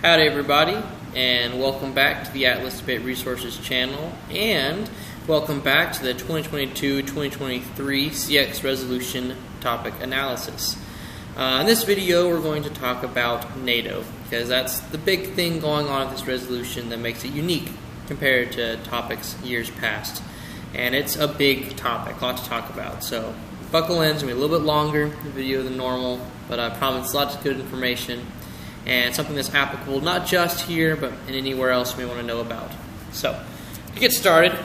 Howdy everybody, and welcome back to the Atlas Debate Resources channel, and welcome back to the 2022-2023 CX Resolution Topic Analysis. In this video we're going to talk about NATO, because that's the big thing going on with this resolution that makes it unique compared to topics years past. And it's a big topic, a lot to talk about, so buckle in. It's going to be a little bit longer the video than normal, but I promise lots of good information and something that's applicable not just here, but in anywhere else you may want to know about. So, to get started,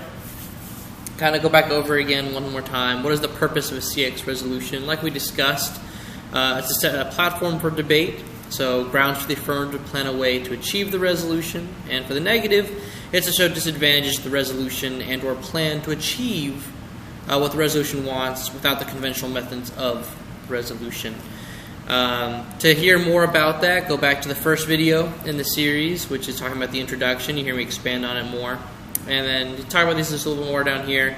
kind of go back over again one more time. What is the purpose of a CX resolution? Like we discussed, it's to set a platform for debate, so grounds for the affirmative plan a way to achieve the resolution, and for the negative, it's to show disadvantages to the resolution and or plan to achieve what the resolution wants without the conventional methods of resolution. To hear more about that, go back to the first video in the series, which is talking about the introduction. You hear me expand on it more. And then to talk about this just a little bit more down here.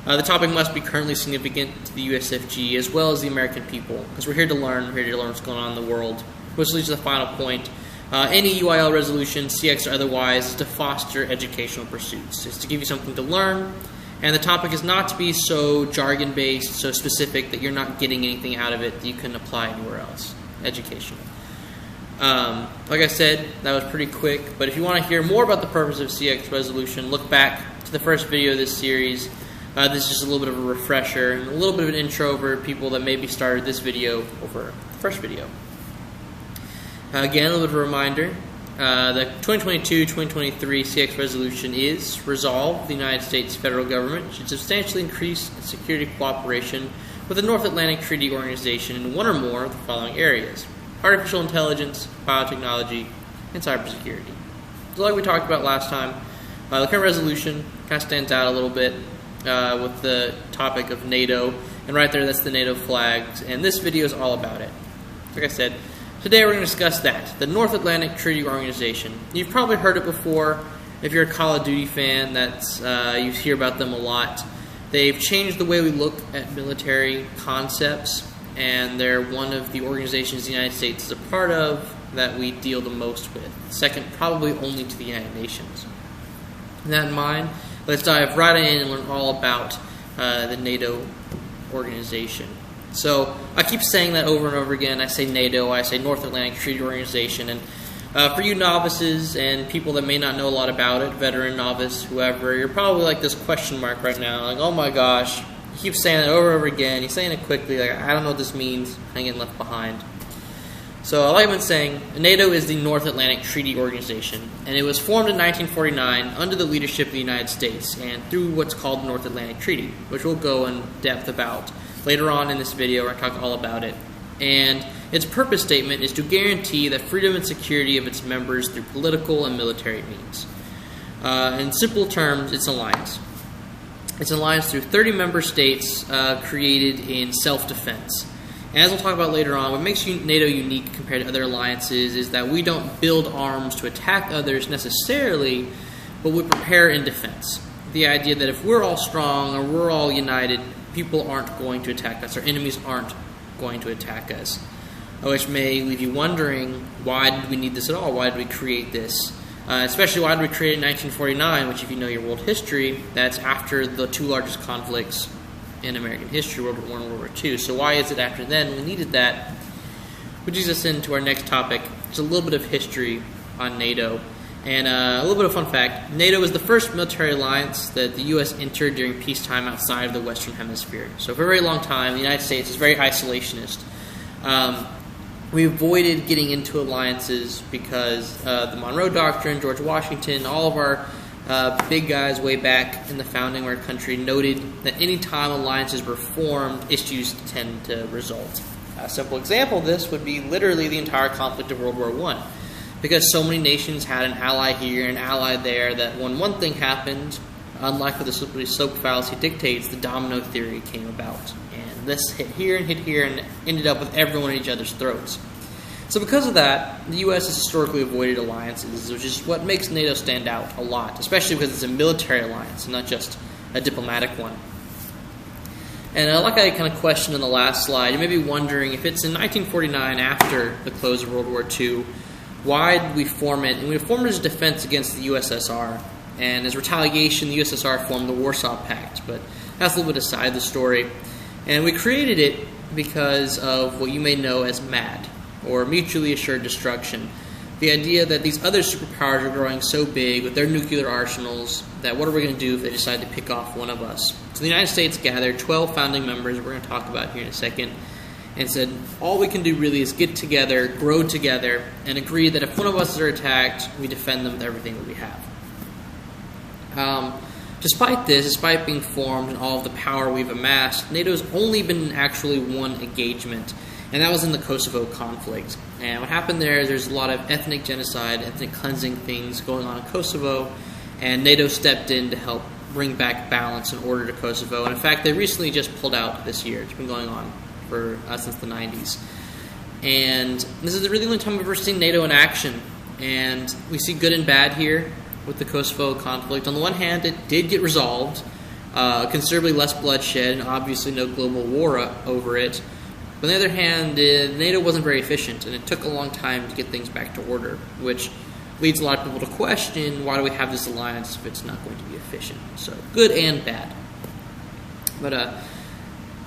The topic must be currently significant to the USFG as well as the American people, because we're here to learn. We're here to learn what's going on in the world. Which leads to the final point. Any UIL resolution, CX or otherwise, is to foster educational pursuits. It's to give you something to learn. And the topic is not to be so jargon-based, so specific that you're not getting anything out of it that you can apply anywhere else. Educational. Like I said, that was pretty quick, but if you want to hear more about the purpose of CX resolution, look back to the first video of this series. This is just a little bit of a refresher and a little bit of an intro for people that maybe started this video over the first video. Again, a little bit of a reminder. The 2022-2023 CX resolution is resolved. The United States federal government should substantially increase its security cooperation with the North Atlantic Treaty Organization in one or more of the following areas: artificial intelligence, biotechnology, and cybersecurity. So like we talked about last time, the current resolution kind of stands out a little bit with the topic of NATO, and right there that's the NATO flags, and this video is all about it. Like I said, today we're going to discuss that, the North Atlantic Treaty Organization. You've probably heard it before. If you're a Call of Duty fan, you hear about them a lot. They've changed the way we look at military concepts, and they're one of the organizations the United States is a part of that we deal the most with. Second, probably only to the United Nations. With that in mind, let's dive right in and learn all about the NATO organization. So I keep saying that over and over again. I say NATO, I say North Atlantic Treaty Organization, and for you novices and people that may not know a lot about it, veteran, novice, whoever, you're probably like this question mark right now, like, oh my gosh, he keeps saying that over and over again, he's saying it quickly, like, I don't know what this means, I'm getting left behind. So like I've been saying, NATO is the North Atlantic Treaty Organization, and it was formed in 1949 under the leadership of the United States and through what's called the North Atlantic Treaty, which we'll go in depth about. Later on in this video, we're going to talk all about it. And its purpose statement is to guarantee the freedom and security of its members through political and military means. In simple terms, it's an alliance. It's an alliance through 30 member states created in self-defense. And as we'll talk about later on, what makes NATO unique compared to other alliances is that we don't build arms to attack others necessarily, but we prepare in defense. The idea that if we're all strong or we're all united, people aren't going to attack us, our enemies aren't going to attack us. Which may leave you wondering, why did we need this at all? Why did we create this? Especially why did we create it in 1949, which if you know your world history, that's after the two largest conflicts in American history, World War I and World War II. So why is it after then we needed that? Which leads us into our next topic. It's a little bit of history on NATO. And a little bit of fun fact, NATO was the first military alliance that the U.S. entered during peacetime outside of the Western Hemisphere. So for a very long time, the United States is very isolationist. We avoided getting into alliances because the Monroe Doctrine, George Washington, all of our big guys way back in the founding of our country noted that any time alliances were formed, issues tend to result. A simple example of this would be literally the entire conflict of World War I. Because so many nations had an ally here and an ally there that when one thing happened, unlike what the slippery slope fallacy dictates, the domino theory came about. And this hit here and ended up with everyone in each other's throats. So because of that, the U.S. has historically avoided alliances, which is what makes NATO stand out a lot, especially because it's a military alliance and not just a diplomatic one. And like I kind of questioned in the last slide, you may be wondering if it's in 1949 after the close of World War II, why did we form it? And we formed it as a defense against the USSR. And as retaliation, the USSR formed the Warsaw Pact. But that's a little bit aside the story. And we created it because of what you may know as MAD, or Mutually Assured Destruction. The idea that these other superpowers are growing so big with their nuclear arsenals that what are we going to do if they decide to pick off one of us? So the United States gathered 12 founding members, we're going to talk about here in a second, and said all we can do really is get together, grow together, and agree that if one of us are attacked, we defend them with everything that we have. Despite this, despite being formed and all of the power we've amassed, NATO's only been in actually one engagement, and that was in the Kosovo conflict. And what happened there is there's a lot of ethnic genocide, ethnic cleansing things going on in Kosovo, and NATO stepped in to help bring back balance and order to Kosovo. And in fact, they recently just pulled out this year. It's been going on for since the 90s. And this is really the only time we've ever seen NATO in action. And we see good and bad here with the Kosovo conflict. On the one hand, it did get resolved, considerably less bloodshed, and obviously no global war over it. But on the other hand, NATO wasn't very efficient, and it took a long time to get things back to order, which leads a lot of people to question, why do we have this alliance if it's not going to be efficient? So, good and bad. But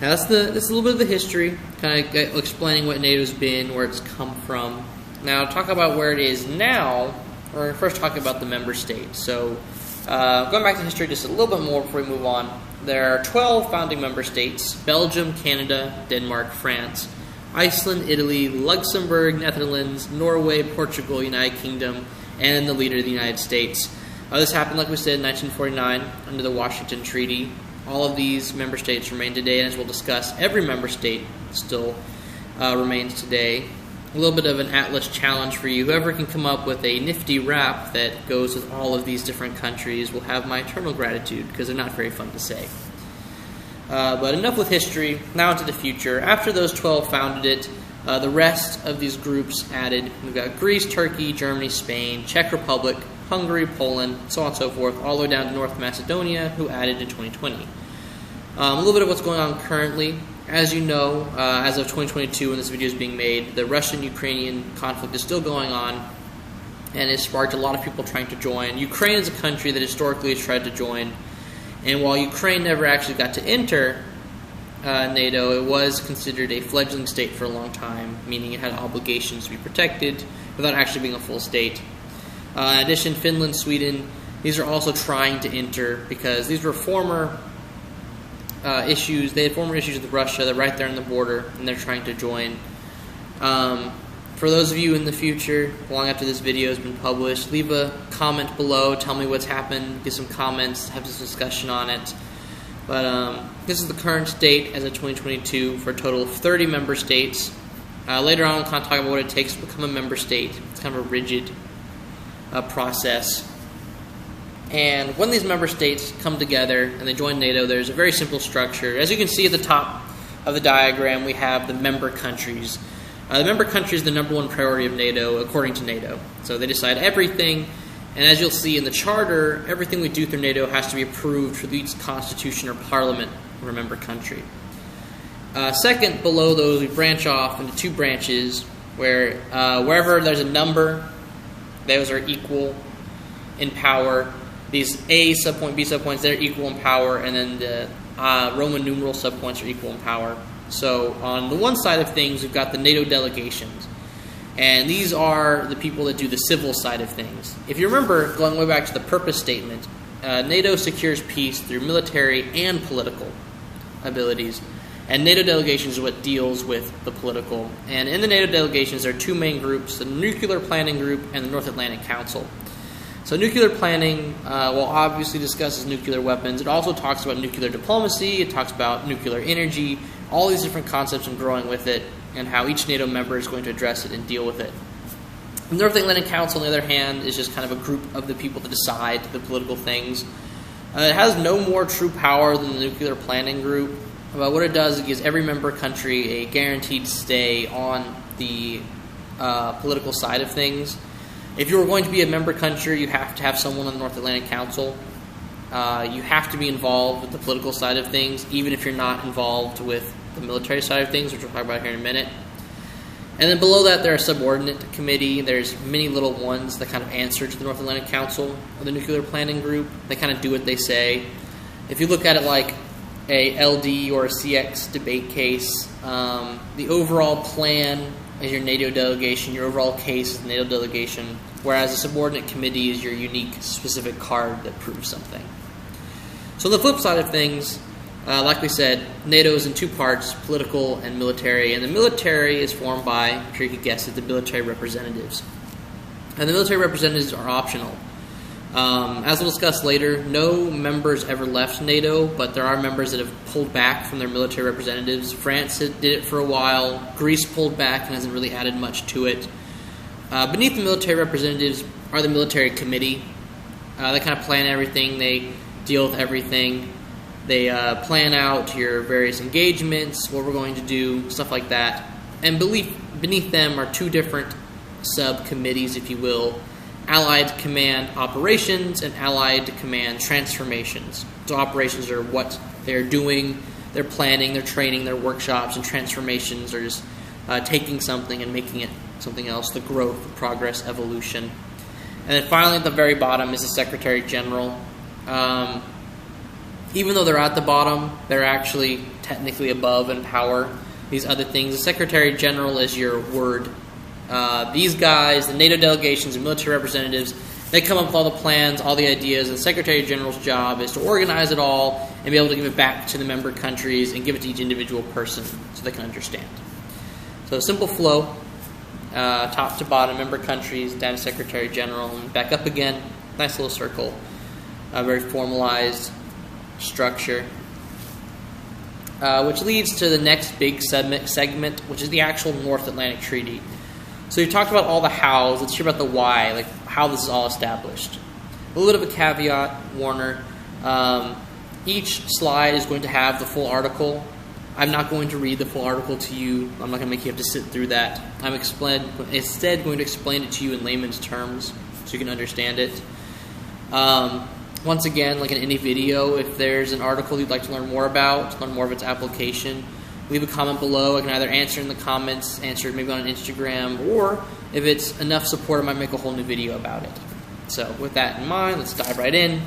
that's a little bit of the history, kind of explaining what NATO's been, where it's come from. Now, to talk about where it is now, we're going to first talk about the member states. So, going back to history just a little bit more before we move on, there are 12 founding member states: Belgium, Canada, Denmark, France, Iceland, Italy, Luxembourg, Netherlands, Norway, Portugal, United Kingdom, and the leader of the United States. This happened, like we said, in 1949 under the Washington Treaty. All of these member states remain today, and as we'll discuss, every member state still remains today. A little bit of an Atlas challenge for you. Whoever can come up with a nifty rap that goes with all of these different countries will have my eternal gratitude, because they're not very fun to say. But enough with history, now into the future. After those 12 founded it, the rest of these groups added. We've got Greece, Turkey, Germany, Spain, Czech Republic, Hungary, Poland, so on and so forth, all the way down to North Macedonia, who added in 2020. A little bit of what's going on currently. As you know, as of 2022, when this video is being made, the Russian-Ukrainian conflict is still going on, and it sparked a lot of people trying to join. Ukraine is a country that historically has tried to join, and while Ukraine never actually got to enter NATO, it was considered a fledgling state for a long time, meaning it had obligations to be protected without actually being a full state. In addition, Finland, Sweden, these are also trying to enter because these were former issues. They had former issues with Russia. They're right there on the border, and they're trying to join. For those of you in the future, long after this video has been published, leave a comment below. Tell me what's happened. Get some comments. Have this discussion on it. But this is the current state as of 2022 for a total of 30 member states. Later on, we'll kind of talk about what it takes to become a member state. It's kind of a rigid process. And when these member states come together and they join NATO, there's a very simple structure. As you can see at the top of the diagram, we have the member countries. The member country is the number one priority of NATO, according to NATO. So they decide everything, and as you'll see in the charter, everything we do through NATO has to be approved through each constitution or parliament of a member country. Second, below those, we branch off into two branches where wherever there's a number, those are equal in power. These A subpoint, B subpoints, they're equal in power, and then the Roman numeral subpoints are equal in power. So on the one side of things, we've got the NATO delegations, and these are the people that do the civil side of things. If you remember, going way back to the purpose statement, NATO secures peace through military and political abilities, and NATO delegations is what deals with the political. And in the NATO delegations, there are two main groups, the Nuclear Planning Group and the North Atlantic Council. So nuclear planning will obviously discusses nuclear weapons. It also talks about nuclear diplomacy. It talks about nuclear energy, all these different concepts and growing with it, and how each NATO member is going to address it and deal with it. The North Atlantic Council, on the other hand, is just kind of a group of the people that decide the political things. It has no more true power than the Nuclear Planning Group. But what it does, it gives every member country a guaranteed stay on the political side of things. If you were going to be a member country, you have to have someone on the North Atlantic Council. You have to be involved with the political side of things, even if you're not involved with the military side of things, which we'll talk about here in a minute. And then below that, there are subordinate committee. There's many little ones that kind of answer to the North Atlantic Council or the Nuclear Planning Group. They kind of do what they say. If you look at it like a LD or a CX debate case, the overall plan is your NATO delegation. Your overall case is the NATO delegation, whereas a subordinate committee is your unique, specific card that proves something. So on the flip side of things, like we said, NATO is in two parts, political and military. And the military is formed by, I'm sure you could guess it, the military representatives. And the military representatives are optional. As we'll discuss later, no members ever left NATO, but there are members that have pulled back from their military representatives. France did it for a while. Greece pulled back and hasn't really added much to it. Beneath the military representatives are the military committee. They kind of plan everything. They deal with everything. They plan out your various engagements, what we're going to do, stuff like that. And beneath them are two different subcommittees, if you will, Allied Command Operations and Allied Command Transformations. So operations are what they're doing, they're planning, they're training, their workshops, and transformations are just taking something and making it something else, the growth, the progress, evolution. And then finally at the very bottom is the Secretary General. Even though they're at the bottom, they're actually technically above in power. These other things. The Secretary General is your word. These guys, the NATO delegations and military representatives, they come up with all the plans, all the ideas, and the Secretary General's job is to organize it all and be able to give it back to the member countries and give it to each individual person so they can understand. So a simple flow, top to bottom, member countries, down to Secretary General, and back up again. Nice little circle, very formalized structure. Which leads to the next big segment, which is the actual North Atlantic Treaty. So you talked about all the hows. Let's hear about the why, like how this is all established. A little bit of a caveat, Warner. Each slide is going to have the full article. I'm not going to read the full article to you. I'm not going to make you have to sit through that. I'm instead going to explain it to you in layman's terms so you can understand it. Once again, like in any video, if there's an article you'd like to learn more about, learn more of its application, leave a comment below. I can either answer in the comments, answer it maybe on Instagram, or if it's enough support, I might make a whole new video about it. So with that in mind, let's dive right in,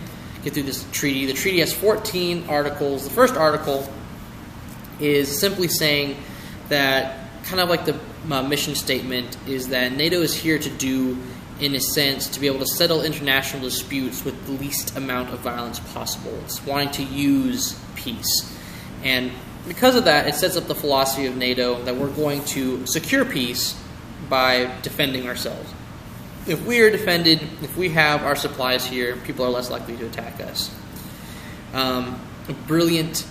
get through this treaty. The treaty has 14 articles. The first article is simply saying that, kind of like the mission statement, is that NATO is here to do, in a sense, to be able to settle international disputes with the least amount of violence possible. It's wanting to use peace. And because of that, it sets up the philosophy of NATO that we're going to secure peace by defending ourselves. If we are defended, if we have our supplies here, people are less likely to attack us. A brilliant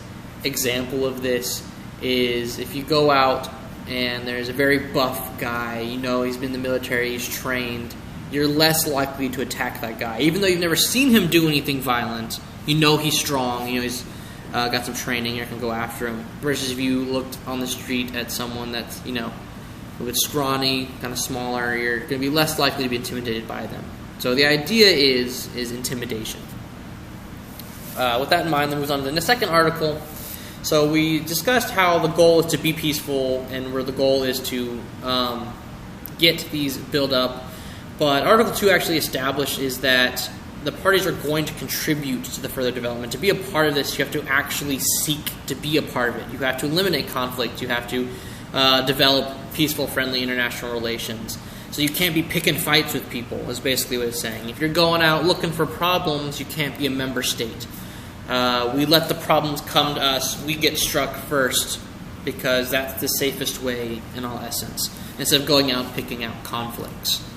example of this is if you go out and there's a very buff guy, you know he's been in the military, he's trained, you're less likely to attack that guy. Even though you've never seen him do anything violent, you know he's strong, you know he's got some training, you can go after him. Versus if you looked on the street at someone that's, you know, a bit scrawny, kind of smaller, you're going to be less likely to be intimidated by them. So the idea is intimidation. With that in mind, then moves on to the second article. So we discussed how the goal is to be peaceful and where the goal is to get these build up. But Article 2 actually establishes that the parties are going to contribute to the further development. To be a part of this, you have to actually seek to be a part of it. You have to eliminate conflict. You have to develop peaceful, friendly international relations. So you can't be picking fights with people, is basically what it's saying. If you're going out looking for problems, you can't be a member state. We let the problems come to us. We get struck first because that's the safest way in all essence, instead of going out and picking out conflicts.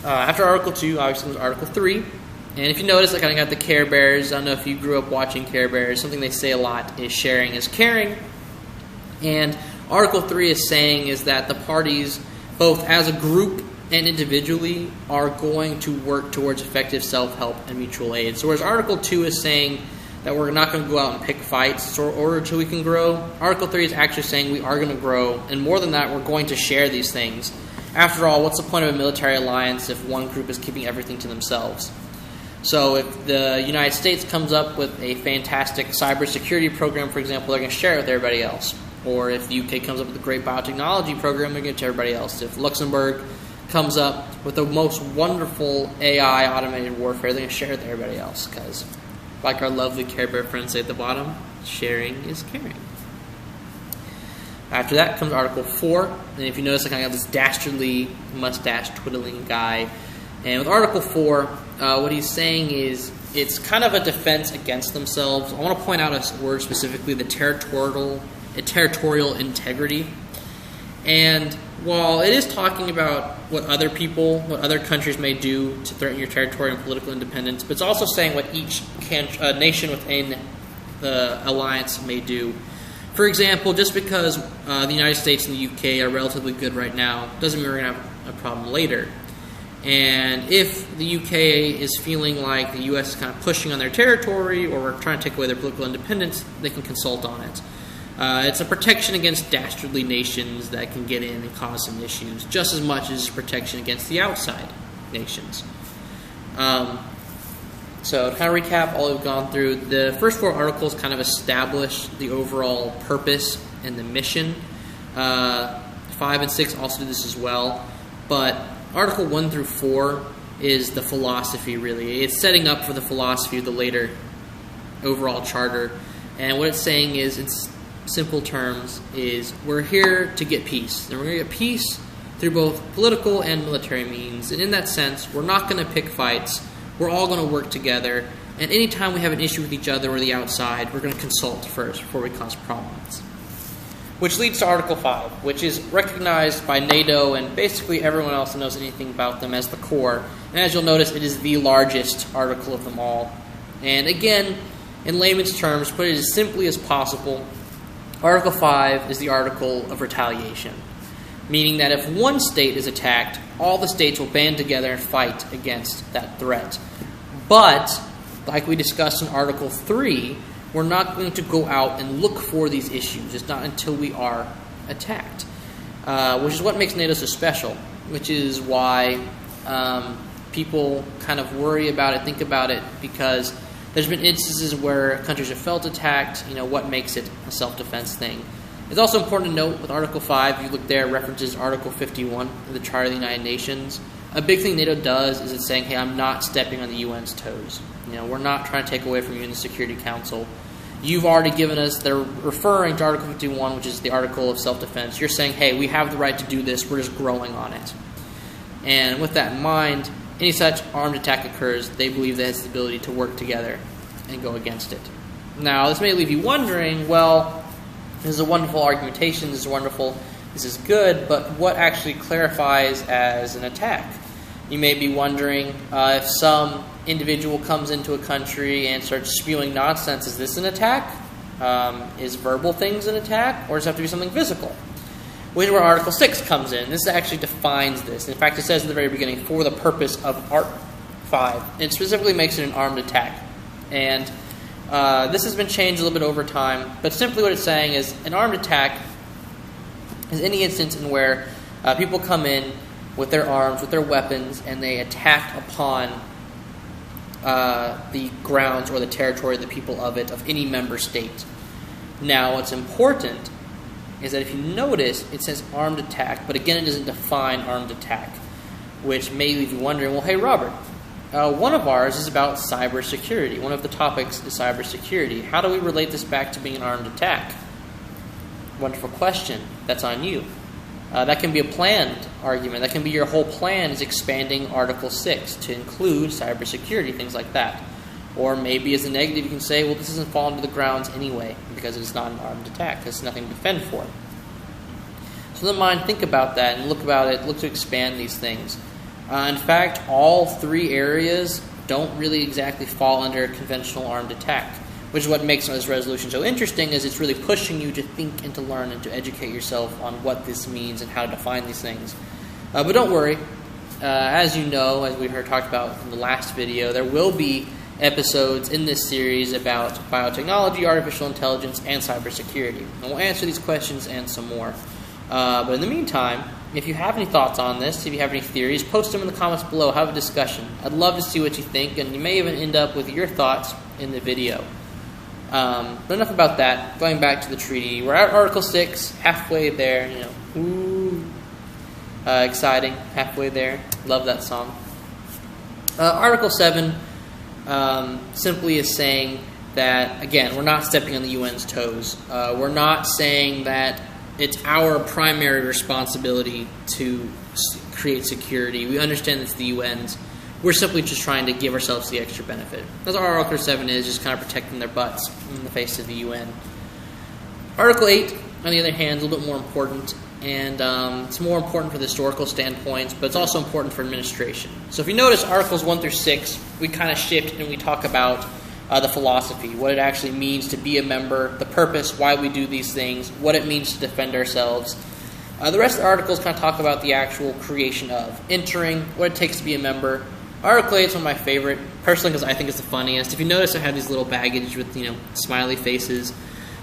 After Article 2, obviously, was Article 3. And if you notice, I kind of got the Care Bears. I don't know if you grew up watching Care Bears. Something they say a lot is sharing is caring. And Article 3 is saying is that the parties, both as a group and individually, are going to work towards effective self-help and mutual aid. So whereas Article 2 is saying that we're not going to go out and pick fights in order to we can grow, Article 3 is actually saying we are going to grow. And more than that, we're going to share these things. After all, what's the point of a military alliance if one group is keeping everything to themselves? So if the United States comes up with a fantastic cybersecurity program, for example, they're going to share it with everybody else. Or if the UK comes up with a great biotechnology program, they're going to tell everybody else. If Luxembourg comes up with the most wonderful AI automated warfare, they're going to share it with everybody else. Because, like our lovely Care Bear friends say at the bottom, sharing is caring. After that comes Article 4. And if you notice, I kind of have this dastardly mustache twiddling guy. And with Article 4, what he's saying is it's kind of a defense against themselves. I want to point out a word specifically, the territorial integrity. And while it is talking about what other countries may do to threaten your territory and political independence, but it's also saying what each nation within the alliance may do. For example, just because the United States and the UK are relatively good right now, doesn't mean we're going to have a problem later. And if the UK is feeling like the US is kind of pushing on their territory or we're trying to take away their political independence, they can consult on it. It's a protection against dastardly nations that can get in and cause some issues, just as much as protection against the outside nations. So to kind of recap all we've gone through, the first 4 articles kind of establish the overall purpose and the mission. 5 and 6 also do this as well. But Article 1 through 4 is the philosophy, really. It's setting up for the philosophy of the later overall charter. And what it's saying is, in simple terms, is we're here to get peace. And we're going to get peace through both political and military means. And in that sense, we're not going to pick fights. We're all going to work together. And anytime we have an issue with each other or the outside, we're going to consult first before we cause problems. Which leads to Article 5, which is recognized by NATO and basically everyone else that knows anything about them as the core. And as you'll notice, it is the largest article of them all. And again, in layman's terms, put it as simply as possible, Article 5 is the article of retaliation. Meaning that if one state is attacked, all the states will band together and fight against that threat. But, like we discussed in Article 3, we're not going to go out and look for these issues. It's not until we are attacked. Which is what makes NATO so special. Which is why people kind of worry about it, think about it, because there's been instances where countries have felt attacked. You know, what makes it a self-defense thing? It's also important to note with Article 5, if you look there, it references Article 51 of the Charter of the United Nations. A big thing NATO does is it's saying, hey, I'm not stepping on the UN's toes. You know, we're not trying to take away from you in the Security Council. You've already given us, they're referring to Article 51, which is the article of self-defense. You're saying, hey, we have the right to do this. We're just growing on it. And with that in mind, any such armed attack occurs, they believe that it has the ability to work together and go against it. Now, this may leave you wondering, well, this is a wonderful argumentation, this is wonderful, this is good, but what actually clarifies as an attack? You may be wondering if some individual comes into a country and starts spewing nonsense, is this an attack? Is verbal things an attack? Or does it have to be something physical? Which is where Article 6 comes in. This actually defines this. In fact, it says at the very beginning, for the purpose of Art 5. It specifically makes it an armed attack. And this has been changed a little bit over time, but simply what it's saying is an armed attack is any instance in where people come in with their arms, with their weapons, and they attack upon the grounds or the territory of the people of it, of any member state. Now, what's important is that if you notice, it says armed attack, but again, it doesn't define armed attack, which may leave you wondering, well, hey, Robert, one of ours is about cybersecurity. One of the topics is cybersecurity. How do we relate this back to being an armed attack? Wonderful question. That's on you. That can be a planned argument. That can be your whole plan is expanding Article 6 to include cybersecurity, things like that. Or maybe as a negative, you can say, well, this doesn't fall into the grounds anyway because it's not an armed attack. There's nothing to defend for. So in mind, think about that and look about it. Look to expand these things. In fact, all 3 areas don't really exactly fall under a conventional armed attack, which is what makes this resolution so interesting, is it's really pushing you to think and to learn and to educate yourself on what this means and how to define these things. But don't worry. As you know, as we talked about in the last video, there will be episodes in this series about biotechnology, artificial intelligence, and cybersecurity. And we'll answer these questions and some more. But in the meantime, if you have any thoughts on this, if you have any theories, post them in the comments below. Have a discussion. I'd love to see what you think, and you may even end up with your thoughts in the video. But enough about that. Going back to the treaty, we're at Article 6, halfway there. Exciting, halfway there. Love that song. Article 7 simply is saying that, again, we're not stepping on the UN's toes. We're not saying that it's our primary responsibility to create security. We understand it's the UN's. We're simply just trying to give ourselves the extra benefit. That's all Article 7 is, just kind of protecting their butts in the face of the UN. Article 8, on the other hand, is a little bit more important, and it's more important for the historical standpoints, but it's also important for administration. So if you notice, Articles 1 through 6, we kind of shift and we talk about the philosophy, what it actually means to be a member, the purpose, why we do these things, what it means to defend ourselves. The rest of the articles kind of talk about the actual creation of entering, what it takes to be a member. Article 8 is one of my favorite, personally, because I think it's the funniest. If you notice, I have these little baggage with, smiley faces.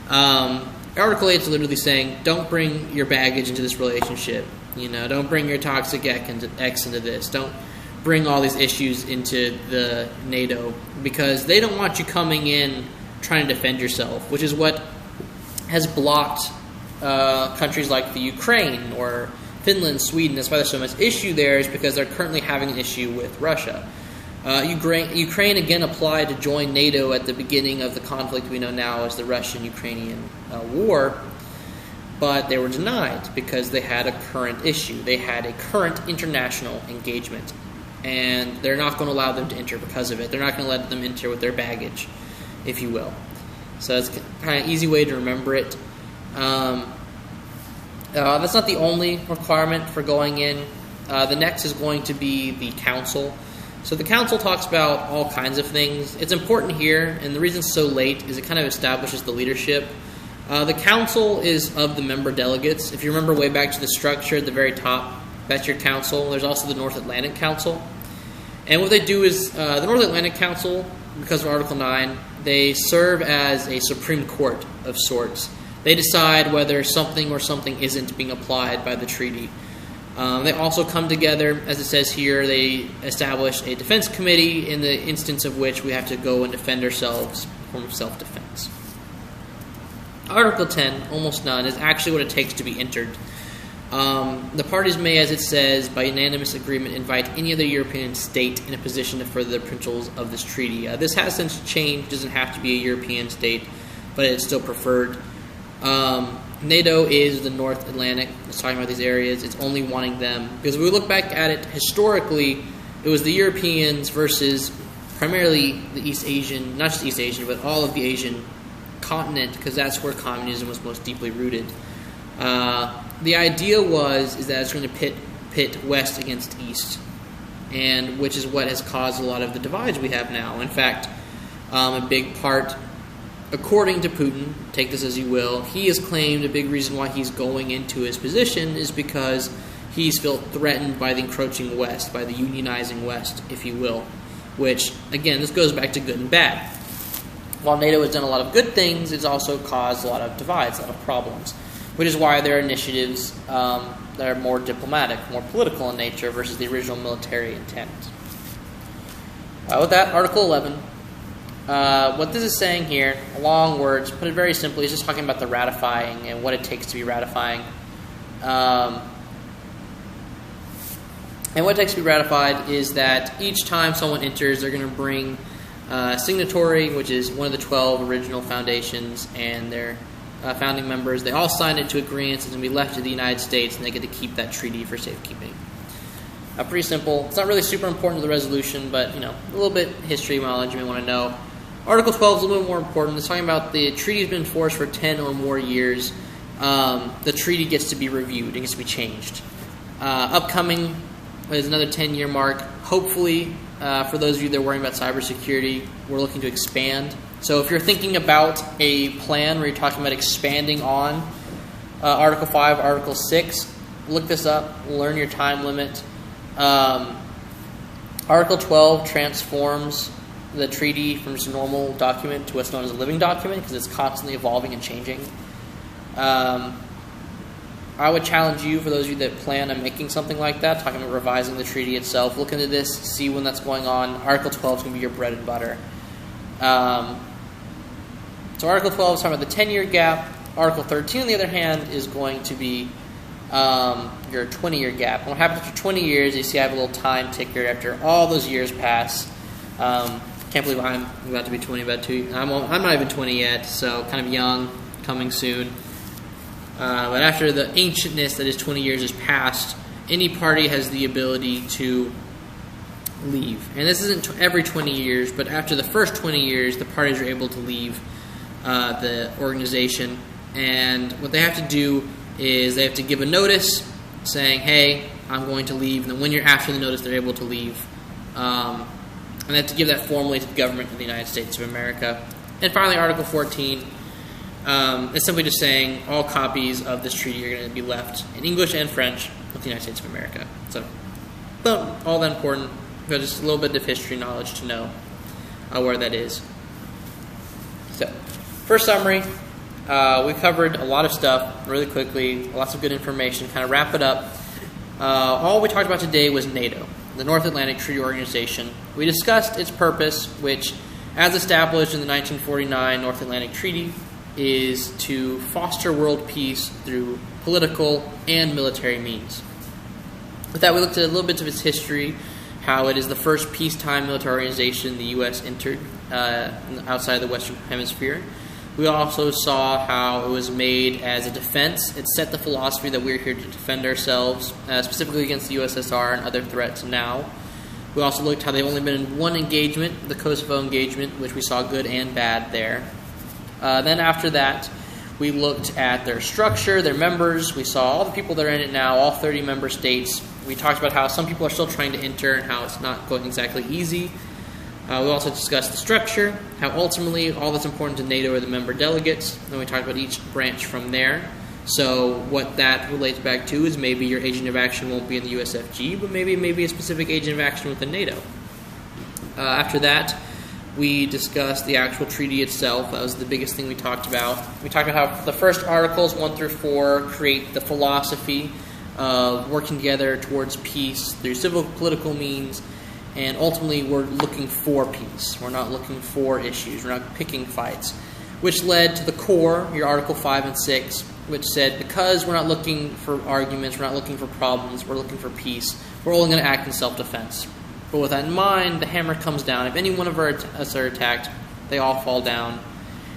Article 8 is literally saying, don't bring your baggage into this relationship. Don't bring your toxic ex into this. Don't bring all these issues into the NATO, because they don't want you coming in trying to defend yourself, which is what has blocked countries like the Ukraine or Finland, Sweden. That's why there's so much issue there, is because they're currently having an issue with Russia. Ukraine again applied to join NATO at the beginning of the conflict we know now as the Russian-Ukrainian war, but they were denied because they had a current issue. They had a current international engagement, and they're not going to allow them to enter because of it. They're not going to let them enter with their baggage, if you will. So it's kind of an easy way to remember it. That's not the only requirement for going in. The next is going to be the council. So the council talks about all kinds of things. It's important here, and the reason it's so late is it kind of establishes the leadership. The council is of the member delegates. If you remember way back to the structure at the very top, that's your council. There's also the North Atlantic Council. And what they do is, the North Atlantic Council, because of Article 9, they serve as a Supreme Court of sorts. They decide whether something or something isn't being applied by the treaty. They also come together, as it says here, they establish a defense committee in the instance of which we have to go and defend ourselves, a form of self-defense. Article 10, almost none, is actually what it takes to be entered. The parties may, as it says, by unanimous agreement, invite any other European state in a position to further the principles of this treaty. This has since changed. It doesn't have to be a European state, but it's still preferred. NATO is the North Atlantic. It's talking about these areas. It's only wanting them. Because if we look back at it historically, it was the Europeans versus primarily the East Asian, not just East Asian, but all of the Asian continent, because that's where communism was most deeply rooted. The idea is that it's going to pit West against East, and which is what has caused a lot of the divides we have now. In fact, a big part, according to Putin, take this as you will, he has claimed a big reason why he's going into his position is because he's felt threatened by the encroaching West, by the unionizing West, if you will, which, again, this goes back to good and bad. While NATO has done a lot of good things, it's also caused a lot of divides, a lot of problems, which is why there are initiatives that are more diplomatic, more political in nature versus the original military intent. With that, Article 11. What this is saying here, long words, put it very simply, is just talking about the ratifying and what it takes to be ratifying. And what it takes to be ratified is that each time someone enters, they're going to bring a signatory, which is one of the 12 original foundations, and their founding members. They all signed into agreements. It's going to be left to the United States, and they get to keep that treaty for safekeeping. Pretty simple. It's not really super important to the resolution, but a little bit history knowledge you may want to know. Article 12 is a little bit more important. It's talking about the treaty has been enforced for 10 or more years. The treaty gets to be reviewed. It gets to be changed. Upcoming is another 10-year mark. Hopefully, for those of you that are worrying about cybersecurity, we're looking to expand. So if you're thinking about a plan where you're talking about expanding on Article 5, Article 6, look this up, learn your time limit. Article 12 transforms the treaty from just a normal document to what's known as a living document because it's constantly evolving and changing. I would challenge you, for those of you that plan on making something like that, talking about revising the treaty itself, look into this, see when that's going on. Article 12 is going to be your bread and butter. So Article 12 is talking about the 10-year gap. Article 13, on the other hand, is going to be your 20-year gap. And what happens after 20 years, you see I have a little time ticker after all those years pass. Can't believe I'm about to be 20, I'm not even 20 yet, so kind of young, coming soon. But after the ancientness that is 20 years has passed, any party has the ability to leave. And this isn't every 20 years, but after the first 20 years, the parties are able to leave the organization. And what they have to do is they have to give a notice saying, hey, I'm going to leave. And then 1 year after the notice, they're able to leave. And they have to give that formally to the government of the United States of America. And finally, Article 14 is simply just saying all copies of this treaty are going to be left in English and French with the United States of America. So, not all that important, but just a little bit of history knowledge to know where that is. So, first summary, we covered a lot of stuff really quickly, lots of good information. Kind of wrap it up. All we talked about today was NATO, the North Atlantic Treaty Organization. We discussed its purpose, which, as established in the 1949 North Atlantic Treaty, is to foster world peace through political and military means. With that, we looked at a little bit of its history, how it is the first peacetime military organization the U.S. entered outside the Western Hemisphere. We also saw how it was made as a defense. It set the philosophy that we're here to defend ourselves, specifically against the USSR and other threats now. We also looked how they've only been in one engagement, the Kosovo engagement, which we saw good and bad there. Then after that, we looked at their structure, their members. We saw all the people that are in it now, all 30 member states. We talked about how some people are still trying to enter and how it's not going exactly easy. We also discussed the structure, how ultimately all that's important to NATO are the member delegates. Then we talked about each branch from there. So what that relates back to is maybe your agent of action won't be in the USFG, but maybe a specific agent of action within NATO. After that, we discussed the actual treaty itself. That was the biggest thing we talked about. We talked about how the first articles, 1 through 4, create the philosophy of working together towards peace through civil political means, and ultimately we're looking for peace. We're not looking for issues. We're not picking fights, which led to the core, your Article 5 and 6, which said because we're not looking for arguments, we're not looking for problems, we're looking for peace, we're only going to act in self-defense. But with that in mind, the hammer comes down. If any one of us are attacked, they all fall down.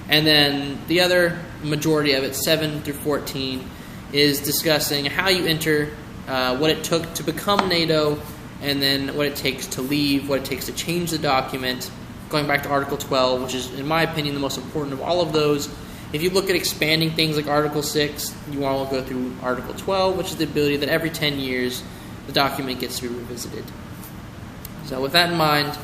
And then the other majority of it, 7 through 14, is discussing how you enter, what it took to become NATO, and then what it takes to leave, what it takes to change the document. Going back to Article 12, which is, in my opinion, the most important of all of those. If you look at expanding things like Article 6, you want to go through Article 12, which is the ability that every 10 years the document gets to be revisited. So with that in mind,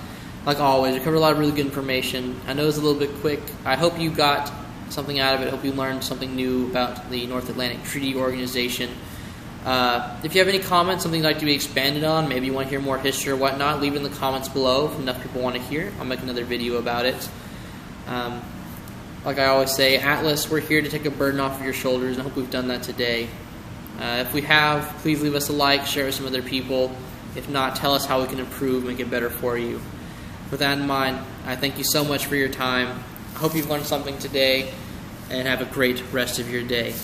like always, we covered a lot of really good information. I know it was a little bit quick. I hope you got something out of it. I hope you learned something new about the North Atlantic Treaty Organization. If you have any comments, something you'd like to be expanded on, maybe you want to hear more history or whatnot, leave it in the comments below if enough people want to hear. I'll make another video about it. Like I always say, Atlas, we're here to take a burden off of your shoulders, and I hope we've done that today. If we have, please leave us a like, share it with some other people. If not, tell us how we can improve, make it better for you. With that in mind, I thank you so much for your time. I hope you've learned something today, and have a great rest of your day.